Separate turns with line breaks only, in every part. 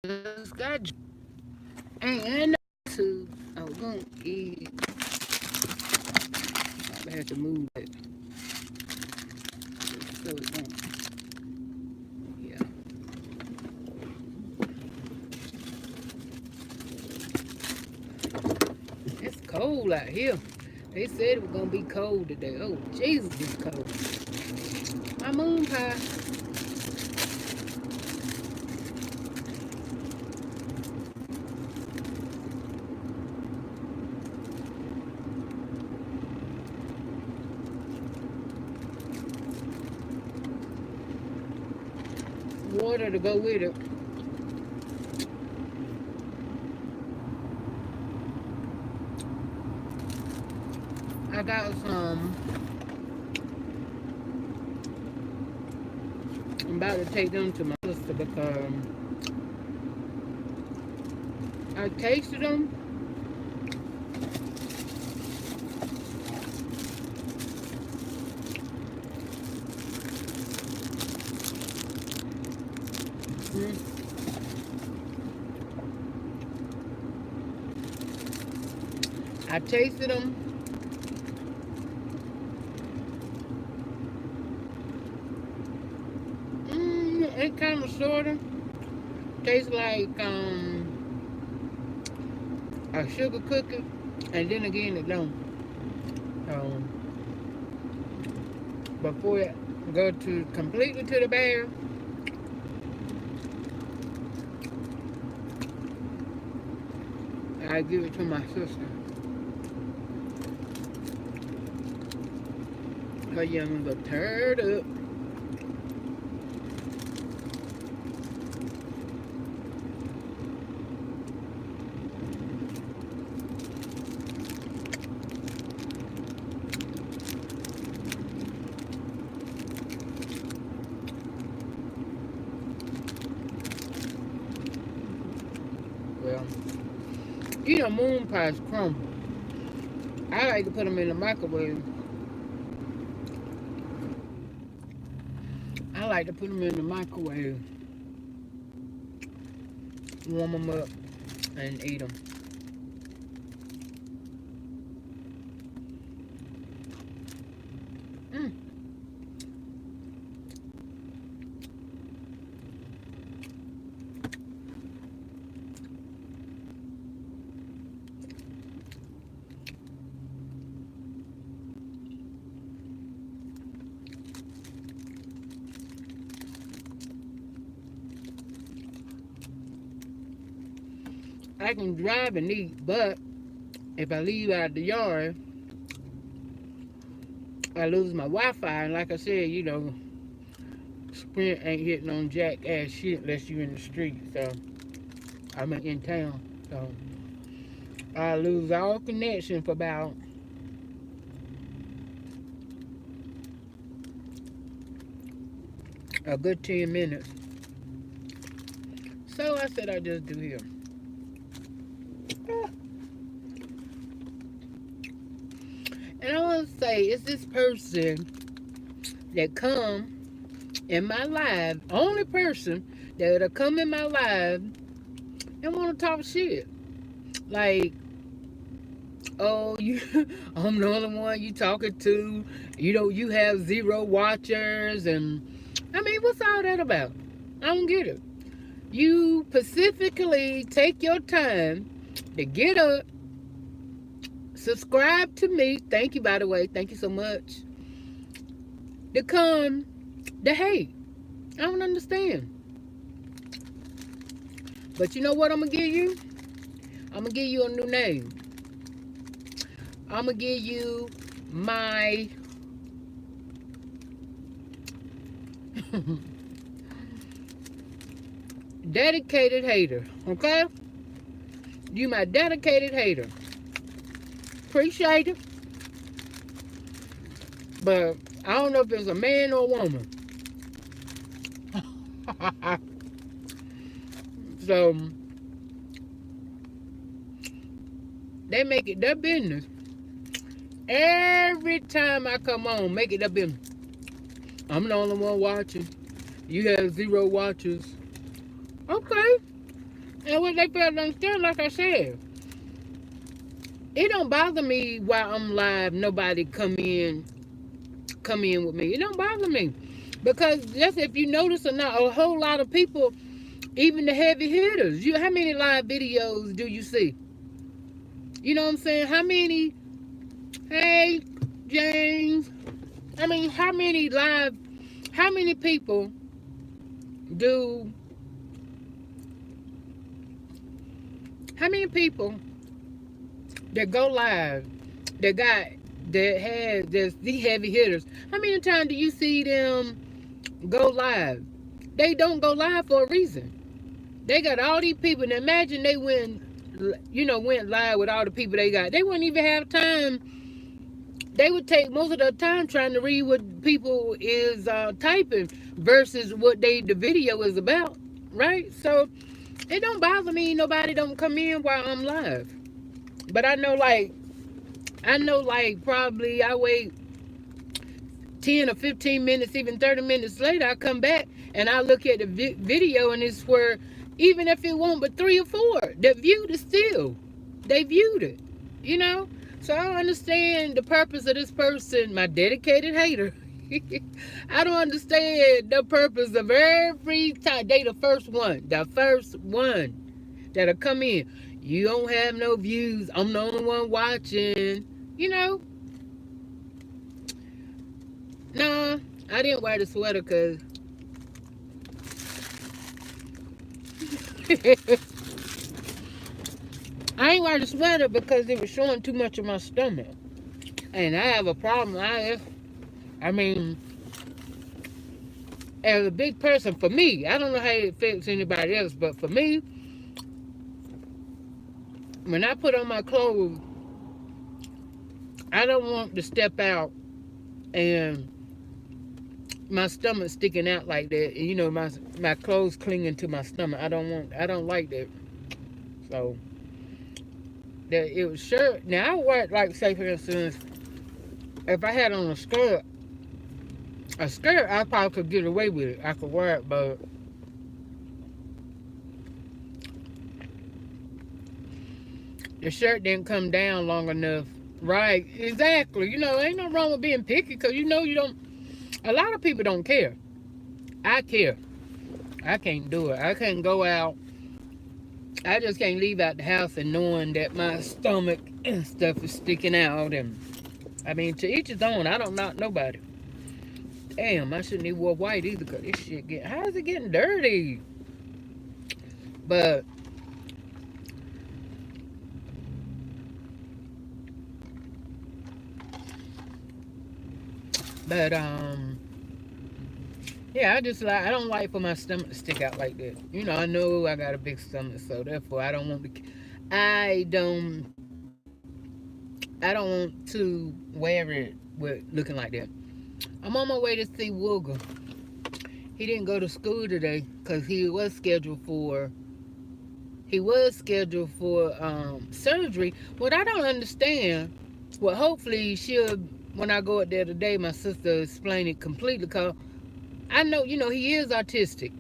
just got and to I was gonna eat. I had to move it so it won't. Yeah, it's cold out here. They said it was gonna be cold today. Oh Jesus, it's cold. My moon pie. Water to go with it. I got some. I'm about to take them to my sister because I tasted them. Mm, I tasted them. It kind of sorta tastes like a sugar cookie, and then again it don't. Um, before it go to completely to the bear, I give it to my sister. Her young little turd up. Well, you know moon pies crumble. I like to put them in the microwave. I like to put them in the microwave, warm them up, and eat them. Mm. I can drive and eat, but if I leave out the yard, I lose my Wi-Fi. And like I said, Sprint ain't hitting on jack ass shit unless you in the street. So I'm in town. So I lose all connection for about a good 10 minutes. So I said I just do here. And I want to say, it's this person that come in my life, only person that'll come in my life and want to talk shit. Like, oh, you, I'm the only one you talking to. You have zero watchers, and I mean, what's all that about? I don't get it. You specifically take your time to get up, subscribe to me. Thank you, by the way. Thank you so much. To come to hate. I don't understand. But you know what I'm going to give you? I'm going to give you a new name. I'm going to give you my dedicated hater. Okay? You my dedicated hater. Appreciate it. But I don't know if it's a man or a woman. So they make it their business. Every time I come on, make it their business. I'm the only one watching. You have zero watchers. Okay. And what they fail to understand, like I said, it don't bother me while I'm live. Nobody come in with me. It don't bother me because just if you notice or not, a whole lot of people, even the heavy hitters. How many live videos do you see? You know what I'm saying? How many? Hey, James. I mean, how many live? How many people do? How many people that go live? That has just the heavy hitters. How many times do you see them go live? They don't go live for a reason. They got all these people, and imagine they went live with all the people they got. They wouldn't even have time. They would take most of their time trying to read what people is typing versus what the video is about, right? So it don't bother me. Nobody don't come in while I'm live, but I know like probably I wait 10 or 15 minutes, even 30 minutes later, I come back and I look at the video, and it's where, even if it won't but 3 or 4 that viewed it still, they viewed it, you know? So I don't understand the purpose of this person, my dedicated hater. I don't understand the purpose of every time they the first one that'll come in. You don't have no views. I'm the only one watching, you know? Nah, I didn't wear the sweater because I ain't wear the sweater because it was showing too much of my stomach. And I have a problem. I mean, as a big person, for me, I don't know how it affects anybody else, but for me, when I put on my clothes, I don't want to step out and my stomach sticking out like that. You know, my clothes clinging to my stomach. I don't like that. So that it was sure. Now I wear, like, say for instance, if I had on a skirt, I probably could get away with it. I could wear it, but the shirt didn't come down long enough. Right, exactly. You know, ain't no wrong with being picky because you know you don't. A lot of people don't care. I care. I can't do it. I can't go out. I just can't leave out the house and knowing that my stomach and stuff is sticking out. And I mean, to each his own. I don't knock nobody. Damn, I shouldn't even wear white either because this shit how is it getting dirty? But yeah, I don't like for my stomach to stick out like that. You know, I know I got a big stomach, so therefore I don't want to I don't want to wear it with looking like that. I'm on my way to see Wooger. He didn't go to school today because he was scheduled for surgery. What I don't understand, well, hopefully when I go up there today, my sister explain it completely, because I know, he is autistic.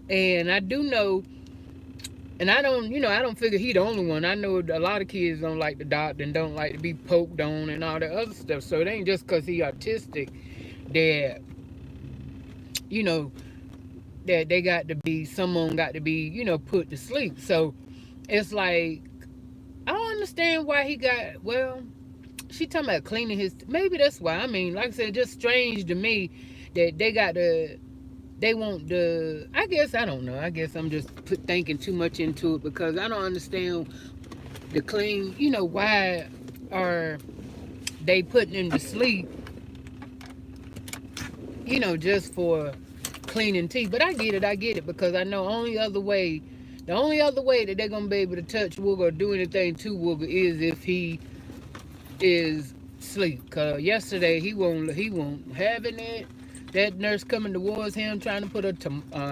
And I do know, and I don't figure he the only one. I know a lot of kids don't like the doctor and don't like to be poked on and all that other stuff. So it ain't just because he autistic that, that someone got to be, put to sleep. So it's like, I don't understand why she talking about cleaning maybe that's why. I mean, like I said, just strange to me that they want I guess, I don't know. I guess I'm just thinking too much into it because I don't understand the clean, why are they putting him to sleep, just for cleaning teeth. But I get it because I know the only other way that they're going to be able to touch Wooger or do anything to Wooger is if he is asleep. Because yesterday he won't having it. That nurse coming towards him trying to put a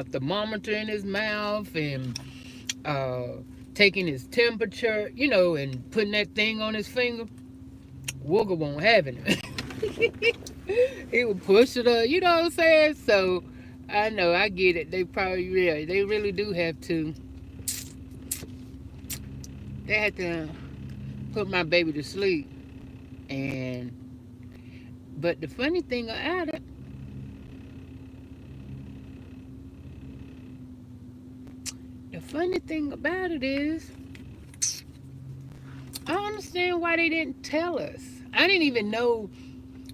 thermometer in his mouth and taking his temperature, and putting that thing on his finger. Wooger won't having it. He would push it up, you know what I'm saying? So I know, I get it. They probably, they really do have to they had to put my baby to sleep. And but the funny thing about it, is I don't understand why they didn't tell us. I didn't even know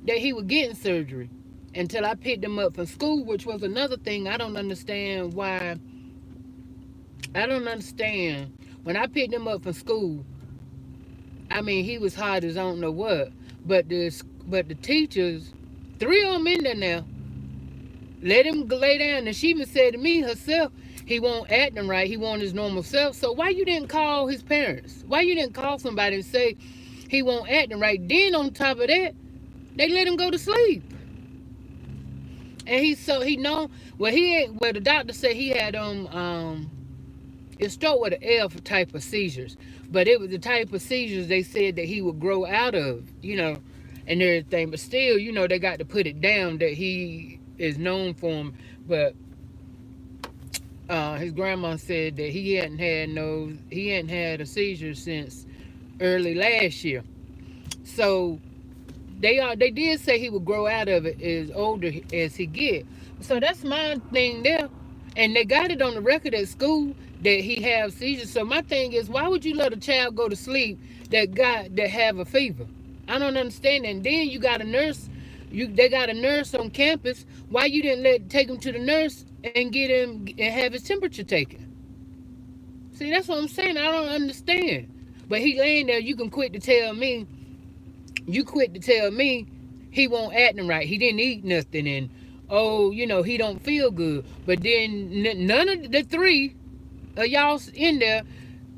that he was getting surgery until I picked him up from school, which was another thing. I don't understand why. I don't understand. When I picked him up from school, I mean, he was hot as I don't know what. But the teachers, 3 of them in there now, let him lay down. And she even said to me herself, he won't acting right. He won't his normal self. So why you didn't call his parents? Why you didn't call somebody and say he won't acting right? Then on top of that, they let him go to sleep. And the doctor said he had it started with an F type of seizures, but it was the type of seizures they said that he would grow out of, and everything. But still, they got to put it down that he is known for him. But his grandma said that he hadn't had a seizure since early last year. So they did say he would grow out of it as older as he get. So that's my thing there. And they got it on the record at school that he have seizures. So my thing is, why would you let a child go to sleep that have a fever? I don't understand that. And then you got a nurse. They got a nurse on campus. Why you didn't take him to the nurse and get him and have his temperature taken? See, that's what I'm saying. I don't understand. But he laying there. You quit to tell me he won't acting right. He didn't eat nothing, and he don't feel good. But then none of the 3 of y'all in there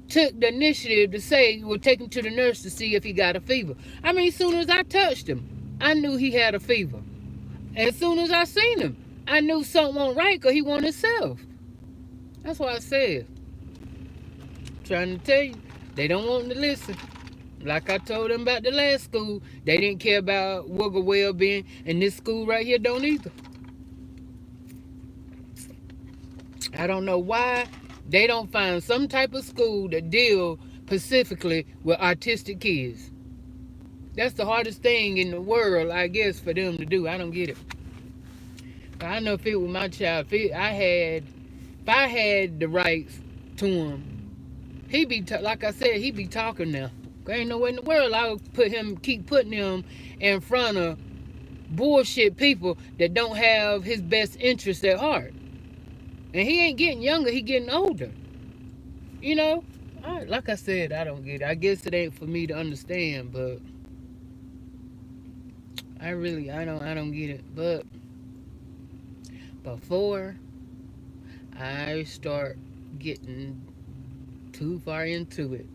took the initiative to say, we'll take him to the nurse to see if he got a fever. I mean, as soon as I touched him, I knew he had a fever. And as soon as I seen him, I knew something wasn't right because he wasn't himself. That's what I said. Trying to tell you, they don't want to listen. Like I told them about the last school, they didn't care about Wiggle well-being, and this school right here don't either. I don't know why they don't find some type of school that deal specifically with autistic kids. That's the hardest thing in the world, I guess, for them to do. I don't get it. I know if it was my child, if I had the rights to him, he'd be like I said, he'd be talking now. There ain't no way in the world I would keep putting him in front of bullshit people that don't have his best interests at heart. And he ain't getting younger, he getting older. Like I said, I don't get it. I guess it ain't for me to understand, but I don't get it. But before I start getting too far into it,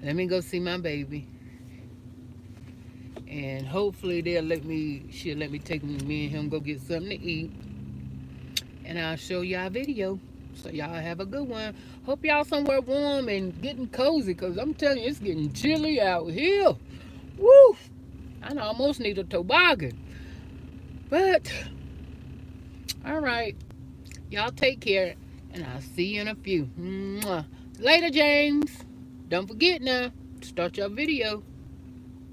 let me go see my baby. And hopefully she'll let me take me and him go get something to eat. And I'll show y'all a video. So y'all have a good one. Hope y'all somewhere warm and getting cozy, because I'm telling you, it's getting chilly out here. Woo! I almost need a toboggan. But, all right. Y'all take care. And I'll see you in a few. Mwah. Later, James. Don't forget now, start your video.